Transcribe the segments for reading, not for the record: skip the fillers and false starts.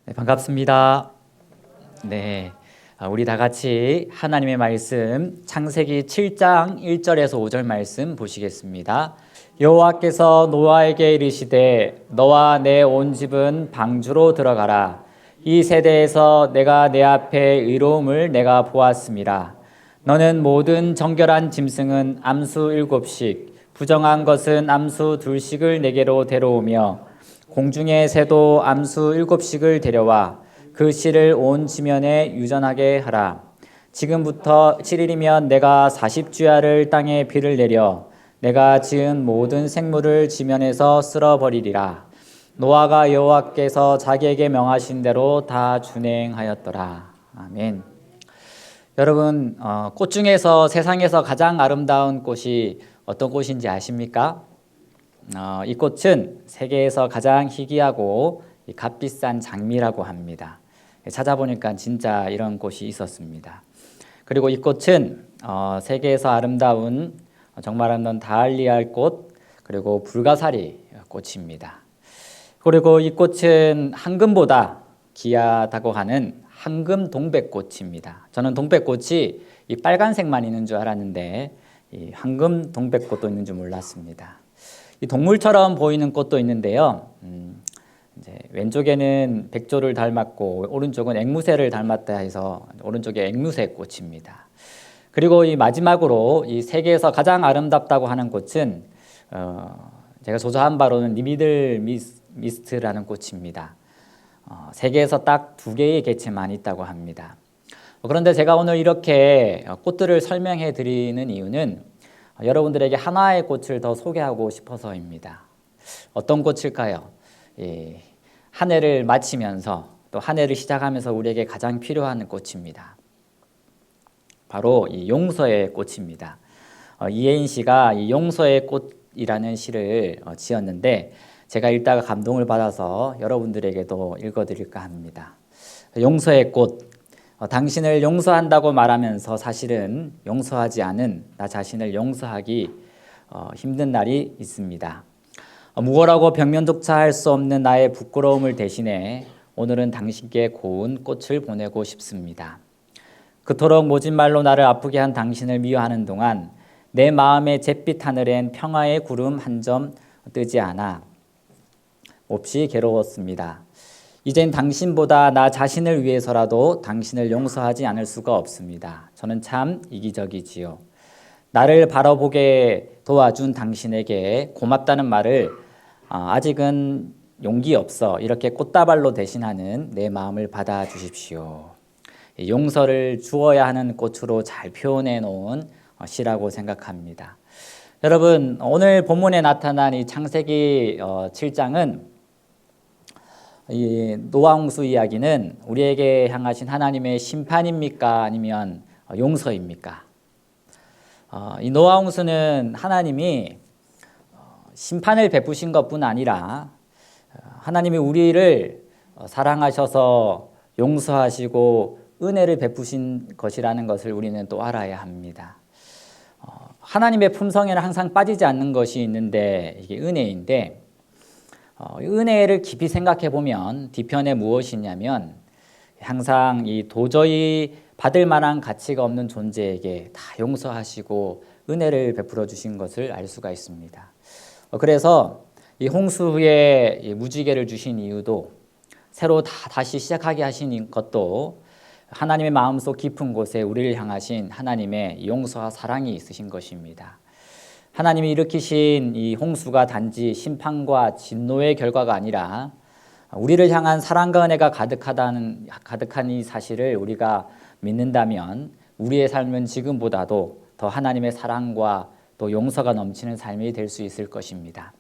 네, 반갑습니다. 우리 다 같이 하나님의 말씀 창세기 7장 1절에서 5절 말씀 보시겠습니다. 여호와께서 노아에게 이르시되 너와 내 온 집은 방주로 들어가라. 이 세대에서 내가 내 앞에 의로움을 내가 보았음이라. 너는 모든 정결한 짐승은 암수 7씩 부정한 것은 암수 2씩을 내게로 데려오며 공중의 새도 암수 7씩을 데려와 그 씨를 온 지면에 유전하게 하라. 지금부터 7일이면 내가 40주야를 땅에 비를 내려 내가 지은 모든 생물을 지면에서 쓸어버리리라. 노아가 여호와께서 자기에게 명하신 대로 다 준행하였더라. 아멘. 여러분, 꽃 중에서 세상에서 가장 아름다운 꽃이 어떤 꽃인지 아십니까? 이 꽃은 세계에서 가장 희귀하고 값비싼 장미라고 합니다. 찾아보니까 진짜 이런 꽃이 있었습니다. 그리고 이 꽃은 세계에서 아름다운 정말 아름다운 다알리알 꽃, 그리고 불가사리 꽃입니다. 그리고 이 꽃은 황금보다 귀하다고 하는 황금 동백꽃입니다. 저는 동백꽃이 이 빨간색만 있는 줄 알았는데 이 황금 동백꽃도 있는 줄 몰랐습니다. 이 동물처럼 보이는 꽃도 있는데요. 이제 왼쪽에는 백조를 닮았고 오른쪽은 앵무새를 닮았다 해서 오른쪽에 앵무새 꽃입니다. 그리고 이 마지막으로 이 세계에서 가장 아름답다고 하는 꽃은 제가 조사한 바로는 리미들 미스트라는 꽃입니다. 세계에서 딱 2개의 개체만 있다고 합니다. 그런데 제가 오늘 이렇게 꽃들을 설명해 드리는 이유는 여러분들에게 하나의 꽃을 더 소개하고 싶어서입니다. 어떤 꽃일까요? 한 해를 마치면서 또 한 해를 시작하면서 우리에게 가장 필요한 꽃입니다. 바로 이 용서의 꽃입니다. 이혜인 씨가 이 용서의 꽃이라는 시를 지었는데 제가 읽다가 감동을 받아서 여러분들에게도 읽어드릴까 합니다. 용서의 꽃. 당신을 용서한다고 말하면서 사실은 용서하지 않은 나 자신을 용서하기 힘든 날이 있습니다. 무엇라고 병면조차 할 수 없는 나의 부끄러움을 대신해 오늘은 당신께 고운 꽃을 보내고 싶습니다. 그토록 모진 말로 나를 아프게 한 당신을 미워하는 동안 내 마음의 잿빛 하늘엔 평화의 구름 한 점 뜨지 않아 몹시 괴로웠습니다. 이젠 당신보다 나 자신을 위해서라도 당신을 용서하지 않을 수가 없습니다. 저는 참 이기적이지요. 나를 바라보게 도와준 당신에게 고맙다는 말을 아직은 용기 없어 이렇게 꽃다발로 대신하는 내 마음을 받아주십시오. 용서를 주어야 하는 꽃으로 잘 표현해 놓은 시라고 생각합니다. 여러분, 오늘 본문에 나타난 이 창세기 7장은 이 노아 홍수 이야기는 우리에게 향하신 하나님의 심판입니까? 아니면 용서입니까? 이 노아 홍수는 하나님이 심판을 베푸신 것뿐 아니라 하나님이 우리를 사랑하셔서 용서하시고 은혜를 베푸신 것이라는 것을 우리는 또 알아야 합니다. 하나님의 품성에는 항상 빠지지 않는 것이 있는데 이게 은혜인데 은혜를 깊이 생각해 보면 뒤편에 무엇이 있냐면 항상 이 도저히 받을 만한 가치가 없는 존재에게 다 용서하시고 은혜를 베풀어 주신 것을 알 수가 있습니다. 그래서 이 홍수 후에 이 무지개를 주신 이유도 새로 다시 시작하게 하신 것도 하나님의 마음속 깊은 곳에 우리를 향하신 하나님의 용서와 사랑이 있으신 것입니다. 하나님이 일으키신 이 홍수가 단지 심판과 진노의 결과가 아니라 우리를 향한 사랑과 은혜가 가득한 이 사실을 우리가 믿는다면 우리의 삶은 지금보다도 더 하나님의 사랑과 또 용서가 넘치는 삶이 될 수 있을 것입니다.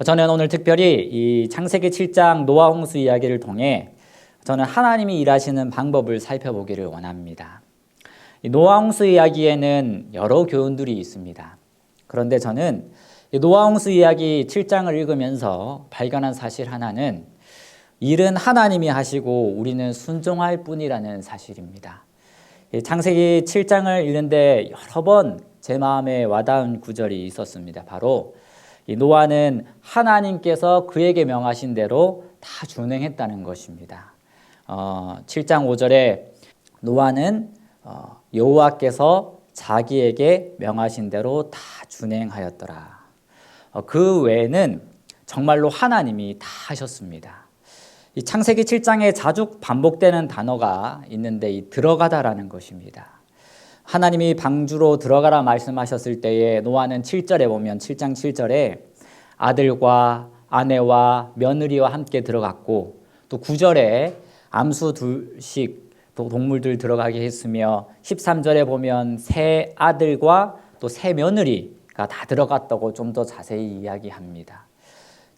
저는 오늘 특별히 이 창세기 7장 노아 홍수 이야기를 통해 저는 하나님이 일하시는 방법을 살펴보기를 원합니다. 이 노아 홍수 이야기에는 여러 교훈들이 있습니다. 그런데 저는 노아 홍수 이야기 7장을 읽으면서 발견한 사실 하나는 일은 하나님이 하시고 우리는 순종할 뿐이라는 사실입니다. 창세기 7장을 읽는데 여러 번 제 마음에 와닿은 구절이 있었습니다. 바로 이 노아는 하나님께서 그에게 명하신 대로 다 준행했다는 것입니다. 7장 5절에 노아는 여호와께서 자기에게 명하신 대로 다 준행하였더라. 그 외에는 정말로 하나님이 다 하셨습니다. 이 창세기 7장에 자주 반복되는 단어가 있는데 이 들어가다라는 것입니다. 하나님이 방주로 들어가라 말씀하셨을 때에 노아는 7절에 보면 7장 7절에 아들과 아내와 며느리와 함께 들어갔고 또 9절에 암수 둘씩 동물들 들어가게 했으며 13절에 보면 새 아들과 또 새 며느리가 다 들어갔다고 좀 더 자세히 이야기합니다.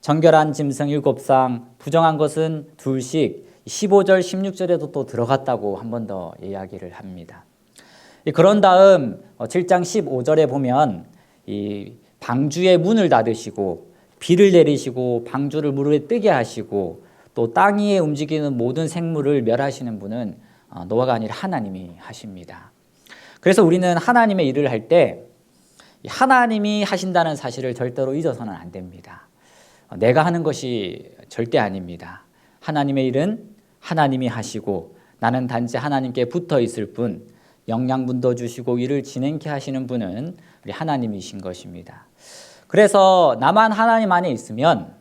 정결한 짐승 7상, 부정한 것은 둘씩 15절, 16절에도 또 들어갔다고 한 번 더 이야기를 합니다. 그런 다음 7장 15절에 보면 이 방주의 문을 닫으시고 비를 내리시고 방주를 물에 뜨게 하시고 또 땅 위에 움직이는 모든 생물을 멸하시는 분은 노아가 아니라 하나님이 하십니다. 그래서 우리는 하나님의 일을 할 때 하나님이 하신다는 사실을 절대로 잊어서는 안 됩니다. 내가 하는 것이 절대 아닙니다. 하나님의 일은 하나님이 하시고 나는 단지 하나님께 붙어 있을 뿐, 영양분도 주시고 일을 진행케 하시는 분은 우리 하나님이신 것입니다. 그래서 나만 하나님 안에 있으면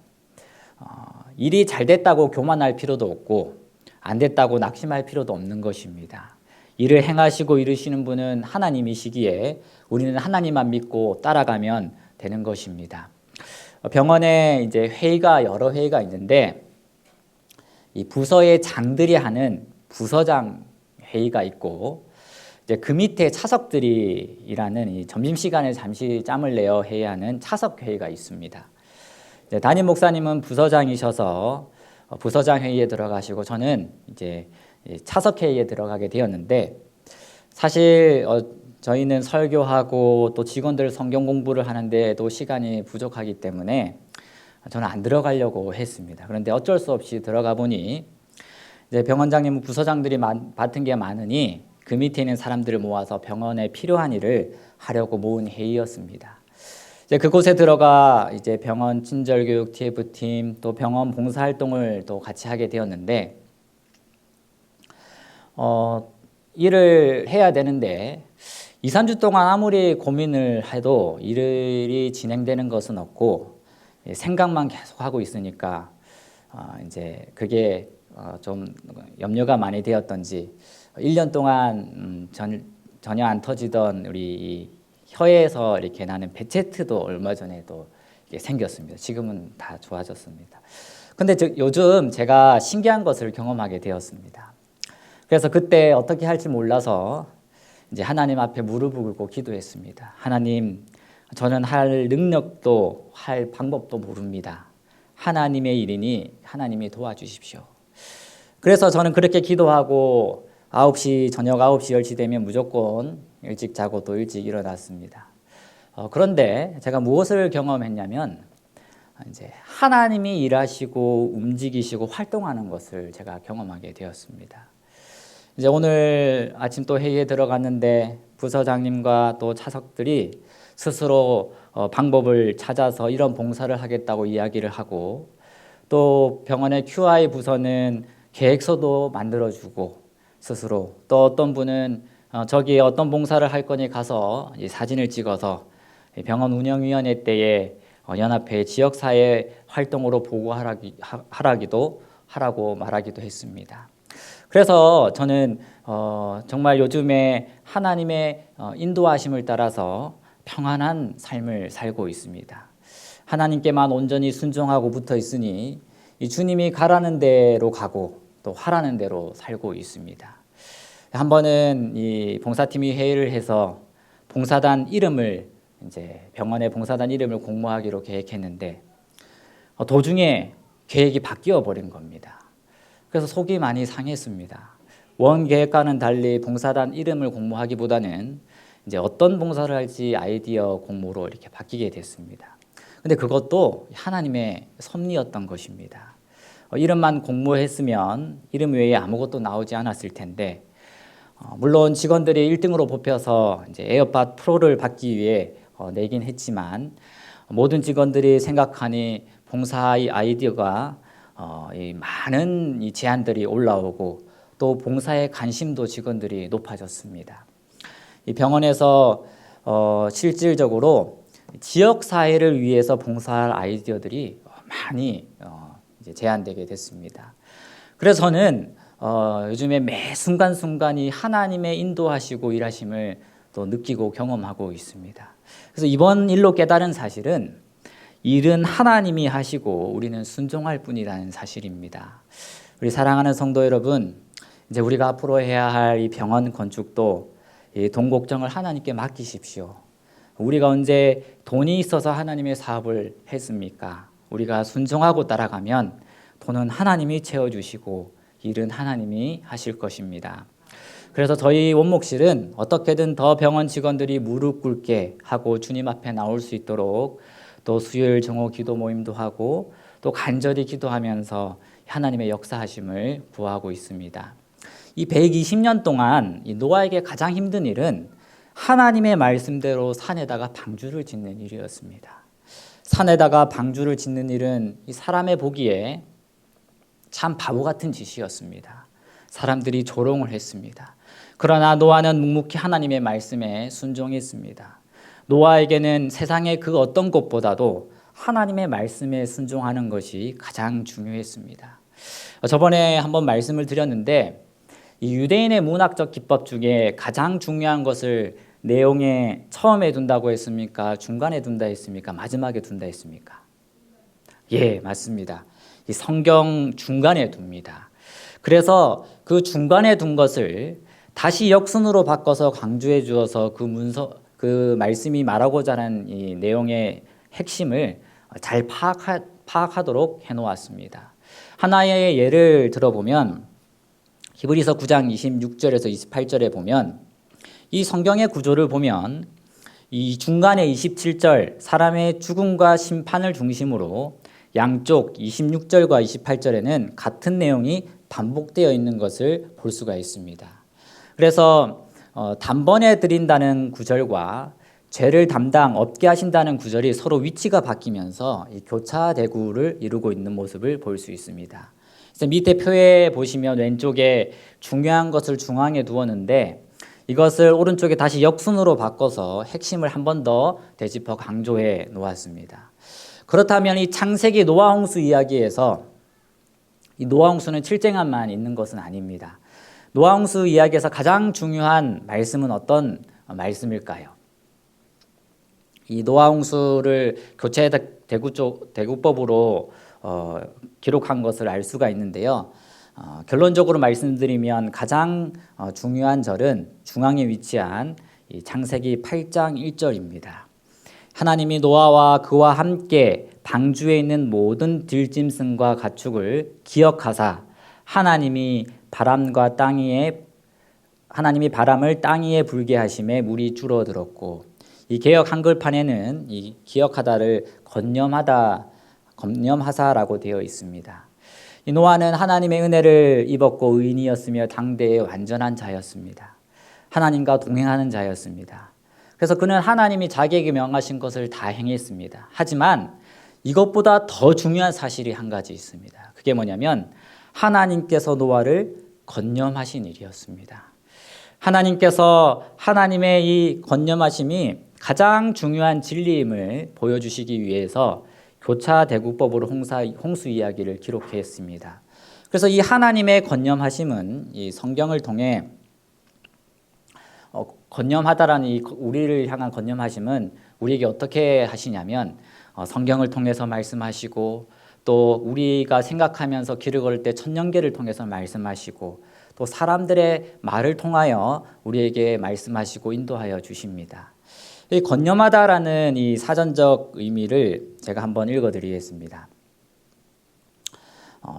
일이 잘 됐다고 교만할 필요도 없고 안 됐다고 낙심할 필요도 없는 것입니다. 일을 행하시고 이루시는 분은 하나님이시기에 우리는 하나님만 믿고 따라가면 되는 것입니다. 병원에 이제 회의가 여러 회의가 있는데 이 부서의 장들이 하는 부서장 회의가 있고 이제 그 밑에 차석들이 일하는 이 점심시간에 잠시 짬을 내어 해야 하는 차석 회의가 있습니다. 이제 담임 목사님은 부서장이셔서 부서장 회의에 들어가시고 저는 이제 차석 회의에 들어가게 되었는데 사실 저희는 설교하고 또 직원들 성경 공부를 하는데도 시간이 부족하기 때문에 저는 안 들어가려고 했습니다. 그런데 어쩔 수 없이 들어가 보니 이제 병원장님은 부서장들이 맡은 게 많으니 그 밑에 있는 사람들을 모아서 병원에 필요한 일을 하려고 모은 회의였습니다. 이제 그곳에 들어가 이제 병원 친절교육 TF팀 또 병원 봉사활동을 또 같이 하게 되었는데 일을 해야 되는데 2, 3주 동안 아무리 고민을 해도 일이 진행되는 것은 없고 생각만 계속 하고 있으니까 이제 그게 좀 염려가 많이 되었던지 1년 동안 전혀 안 터지던 우리 혀에서 이렇게 나는 배체트도 얼마 전에도 생겼습니다. 지금은 다 좋아졌습니다. 근데 요즘 제가 신기한 것을 경험하게 되었습니다. 그래서 그때 어떻게 할지 몰라서 이제 하나님 앞에 무릎을 꿇고 기도했습니다. 하나님, 저는 할 능력도 할 방법도 모릅니다. 하나님의 일이니 하나님이 도와주십시오. 그래서 저는 그렇게 기도하고 저녁 9시, 10시 되면 무조건 일찍 자고 또 일찍 일어났습니다. 그런데 제가 무엇을 경험했냐면 이제 하나님이 일하시고 움직이시고 활동하는 것을 제가 경험하게 되었습니다. 이제 오늘 아침 또 회의에 들어갔는데 부서장님과 또 차석들이 스스로 방법을 찾아서 이런 봉사를 하겠다고 이야기를 하고 또 병원의 QI 부서는 계획서도 만들어주고 스스로 또 어떤 분은 저기에 어떤 봉사를 할 거니 가서 사진을 찍어서 병원 운영위원회 때에 연합회 지역사회 활동으로 하라고 말하기도 했습니다. 그래서 저는 정말 요즘에 하나님의 인도하심을 따라서 평안한 삶을 살고 있습니다. 하나님께만 온전히 순종하고 붙어 있으니 이 주님이 가라는 대로 가고 또 하라는 대로 살고 있습니다. 한 번은 이 봉사팀이 회의를 해서 봉사단 이름을 이제 병원의 봉사단 이름을 공모하기로 계획했는데 도중에 계획이 바뀌어 버린 겁니다. 그래서 속이 많이 상했습니다. 원 계획과는 달리 봉사단 이름을 공모하기보다는 이제 어떤 봉사를 할지 아이디어 공모로 이렇게 바뀌게 됐습니다. 근데 그것도 하나님의 섭리였던 것입니다. 이름만 공모했으면 이름 외에 아무것도 나오지 않았을 텐데 물론 직원들이 1등으로 뽑혀서 이제 에어팟 프로를 받기 위해 내긴 했지만 모든 직원들이 생각하니 봉사의 아이디어가 이 많은 이 제안들이 올라오고 또 봉사의 관심도 직원들이 높아졌습니다. 이 병원에서 실질적으로 지역 사회를 위해서 봉사할 아이디어들이 많이 이제 제안되게 됐습니다. 그래서 저는 요즘에 매 순간순간이 하나님의 인도하시고 일하심을 또 느끼고 경험하고 있습니다. 그래서 이번 일로 깨달은 사실은 일은 하나님이 하시고 우리는 순종할 뿐이라는 사실입니다. 우리 사랑하는 성도 여러분, 이제 우리가 앞으로 해야 할 이 병원 건축도 이 돈 걱정을 하나님께 맡기십시오. 우리가 언제 돈이 있어서 하나님의 사업을 했습니까? 우리가 순종하고 따라가면 돈은 하나님이 채워주시고 일은 하나님이 하실 것입니다. 그래서 저희 원목실은 어떻게든 더 병원 직원들이 무릎 꿇게 하고 주님 앞에 나올 수 있도록 또 수요일 정오 기도 모임도 하고 또 간절히 기도하면서 하나님의 역사하심을 구하고 있습니다. 이 120년 동안 이 노아에게 가장 힘든 일은 하나님의 말씀대로 산에다가 방주를 짓는 일이었습니다. 산에다가 방주를 짓는 일은 이 사람의 보기에 참 바보 같은 짓이었습니다. 사람들이 조롱을 했습니다. 그러나 노아는 묵묵히 하나님의 말씀에 순종했습니다. 노아에게는 세상의 그 어떤 것보다도 하나님의 말씀에 순종하는 것이 가장 중요했습니다. 저번에 한번 말씀을 드렸는데 이 유대인의 문학적 기법 중에 가장 중요한 것을 내용에 처음에 둔다고 했습니까? 중간에 둔다 했습니까? 마지막에 둔다 했습니까? 예, 맞습니다. 이 성경 중간에 둡니다. 그래서 그 중간에 둔 것을 다시 역순으로 바꿔서 강조해 주어서 그 말씀이 말하고자 하는 이 내용의 핵심을 잘 파악하도록 해놓았습니다. 하나의 예를 들어보면 히브리서 9장 26절에서 28절에 보면 이 성경의 구조를 보면 이 중간에 27절 사람의 죽음과 심판을 중심으로 양쪽 26절과 28절에는 같은 내용이 반복되어 있는 것을 볼 수가 있습니다. 그래서 단번에 드린다는 구절과 죄를 담당 없게 하신다는 구절이 서로 위치가 바뀌면서 이 교차대구를 이루고 있는 모습을 볼 수 있습니다. 그래서 밑에 표에 보시면 왼쪽에 중요한 것을 중앙에 두었는데 이것을 오른쪽에 다시 역순으로 바꿔서 핵심을 한 번 더 되짚어 강조해 놓았습니다. 그렇다면 이 창세기 노아 홍수 이야기에서 이 노아 홍수는 7쟁함만 있는 것은 아닙니다. 노아 홍수 이야기에서 가장 중요한 말씀은 어떤 말씀일까요? 이 노아 홍수를 교체 대구법으로 기록한 것을 알 수가 있는데요. 결론적으로 말씀드리면 가장 중요한 절은 중앙에 위치한 이 창세기 8장 1절입니다. 하나님이 노아와 그와 함께 방주에 있는 모든 들짐승과 가축을 기억하사 하나님이 바람을 땅 위에 불게 하심에 물이 줄어들었고, 이 개역 한글판에는 이 기억하다를 건념하사라고 되어 있습니다. 이 노아는 하나님의 은혜를 입었고 의인이었으며 당대의 완전한 자였습니다. 하나님과 동행하는 자였습니다. 그래서 그는 하나님이 자기에게 명하신 것을 다 행했습니다. 하지만 이것보다 더 중요한 사실이 한 가지 있습니다. 그게 뭐냐면 하나님께서 노아를 건념하신 일이었습니다. 하나님께서 하나님의 이 건념하심이 가장 중요한 진리임을 보여주시기 위해서 교차대구법으로 홍수 이야기를 기록했습니다. 그래서 이 하나님의 건념하심은 이 성경을 통해 건념하다라는 이 우리를 향한 건념하심은 우리에게 어떻게 하시냐면 성경을 통해서 말씀하시고 또 우리가 생각하면서 길을 걸을 때 천년계를 통해서 말씀하시고 또 사람들의 말을 통하여 우리에게 말씀하시고 인도하여 주십니다. 이 건념하다라는 이 사전적 의미를 제가 한번 읽어드리겠습니다.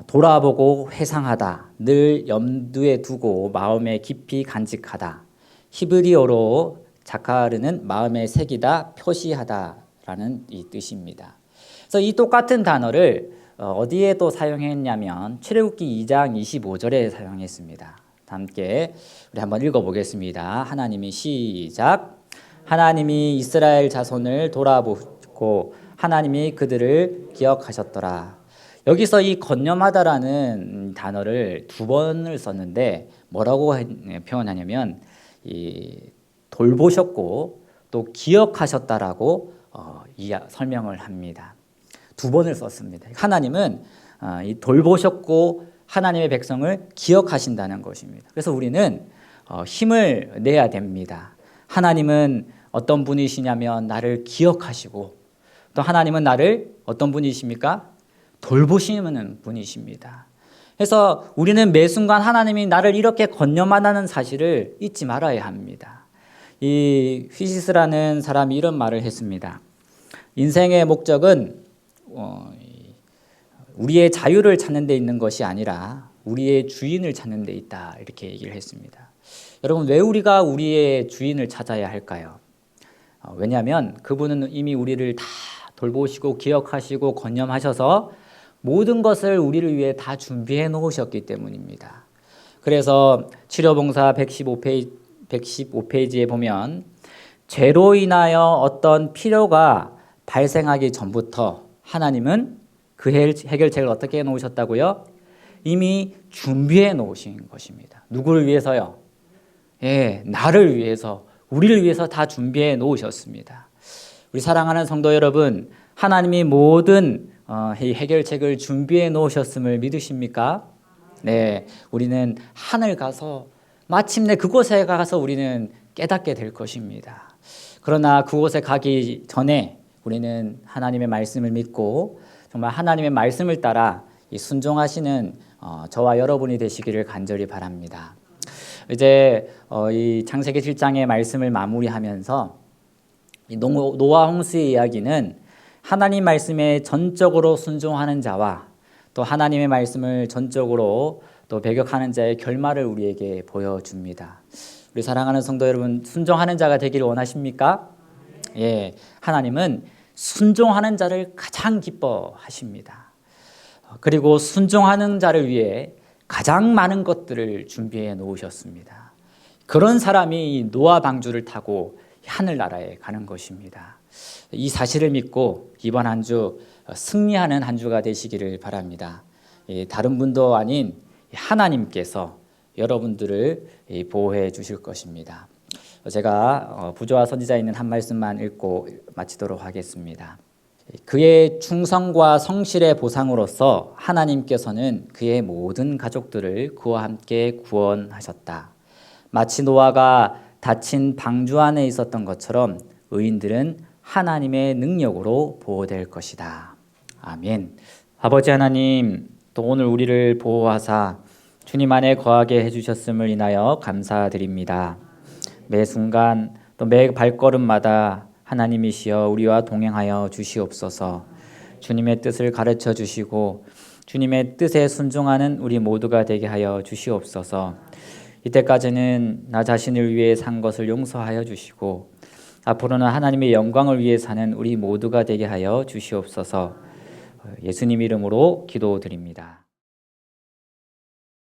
돌아보고 회상하다, 늘 염두에 두고 마음에 깊이 간직하다. 히브리어로 자카르는 마음에 새기다, 표시하다라는 이 뜻입니다. 그래서 이 똑같은 단어를 어디에 또 사용했냐면 출애굽기 2장 25절에 사용했습니다. 함께 우리 한번 읽어보겠습니다. 하나님이 시작. 하나님이 이스라엘 자손을 돌아보고 하나님이 그들을 기억하셨더라. 여기서 이 건념하다라는 단어를 두 번을 썼는데 뭐라고 표현하냐면 이 돌보셨고 또 기억하셨다라고 설명을 합니다. 두 번을 썼습니다. 하나님은 이 돌보셨고 하나님의 백성을 기억하신다는 것입니다. 그래서 우리는 힘을 내야 됩니다. 하나님은 어떤 분이시냐면 나를 기억하시고 또 하나님은 나를 어떤 분이십니까? 돌보시는 분이십니다. 그래서 우리는 매 순간 하나님이 나를 이렇게 건념한다는 사실을 잊지 말아야 합니다. 이 휘시스라는 사람이 이런 말을 했습니다. 인생의 목적은 우리의 자유를 찾는 데 있는 것이 아니라 우리의 주인을 찾는 데 있다, 이렇게 얘기를 했습니다. 여러분, 왜 우리가 우리의 주인을 찾아야 할까요? 왜냐하면 그분은 이미 우리를 다 돌보시고 기억하시고 건념하셔서 모든 것을 우리를 위해 다 준비해 놓으셨기 때문입니다. 그래서 치료봉사 115페이지에 보면 죄로 인하여 어떤 필요가 발생하기 전부터 하나님은 그 해결책을 어떻게 해 놓으셨다고요? 이미 준비해 놓으신 것입니다. 누구를 위해서요? 나를 위해서, 우리를 위해서 다 준비해 놓으셨습니다. 우리 사랑하는 성도 여러분, 하나님이 모든 해결책을 준비해 놓으셨음을 믿으십니까? 네, 우리는 하늘 가서 마침내 그곳에 가서 우리는 깨닫게 될 것입니다. 그러나 그곳에 가기 전에 우리는 하나님의 말씀을 믿고 정말 하나님의 말씀을 따라 순종하시는 저와 여러분이 되시기를 간절히 바랍니다. 이제 이 창세기 7장의 말씀을 마무리하면서 이 노아 홍수의 이야기는 하나님 말씀에 전적으로 순종하는 자와 또 하나님의 말씀을 전적으로 또 배격하는 자의 결말을 우리에게 보여줍니다. 우리 사랑하는 성도 여러분, 순종하는 자가 되기를 원하십니까? 예, 하나님은 순종하는 자를 가장 기뻐하십니다. 그리고 순종하는 자를 위해 가장 많은 것들을 준비해 놓으셨습니다. 그런 사람이 노아 방주를 타고 하늘나라에 가는 것입니다. 이 사실을 믿고 이번 한 주 승리하는 한 주가 되시기를 바랍니다. 다른 분도 아닌 하나님께서 여러분들을 보호해 주실 것입니다. 제가 부조와 선지자에 있는 한 말씀만 읽고 마치도록 하겠습니다. 그의 충성과 성실의 보상으로서 하나님께서는 그의 모든 가족들을 그와 함께 구원하셨다. 마치 노아가 닫힌 방주 안에 있었던 것처럼 의인들은 하나님의 능력으로 보호될 것이다. 아멘. 아버지 하나님, 또 오늘 우리를 보호하사 주님 안에 거하게 해주셨음을 인하여 감사드립니다. 매 순간 또 매 발걸음마다 하나님이시여 우리와 동행하여 주시옵소서. 주님의 뜻을 가르쳐 주시고 주님의 뜻에 순종하는 우리 모두가 되게 하여 주시옵소서. 이때까지는 나 자신을 위해 산 것을 용서하여 주시고 앞으로는 하나님의 영광을 위해 사는 우리 모두가 되게 하여 주시옵소서. 예수님 이름으로 기도드립니다.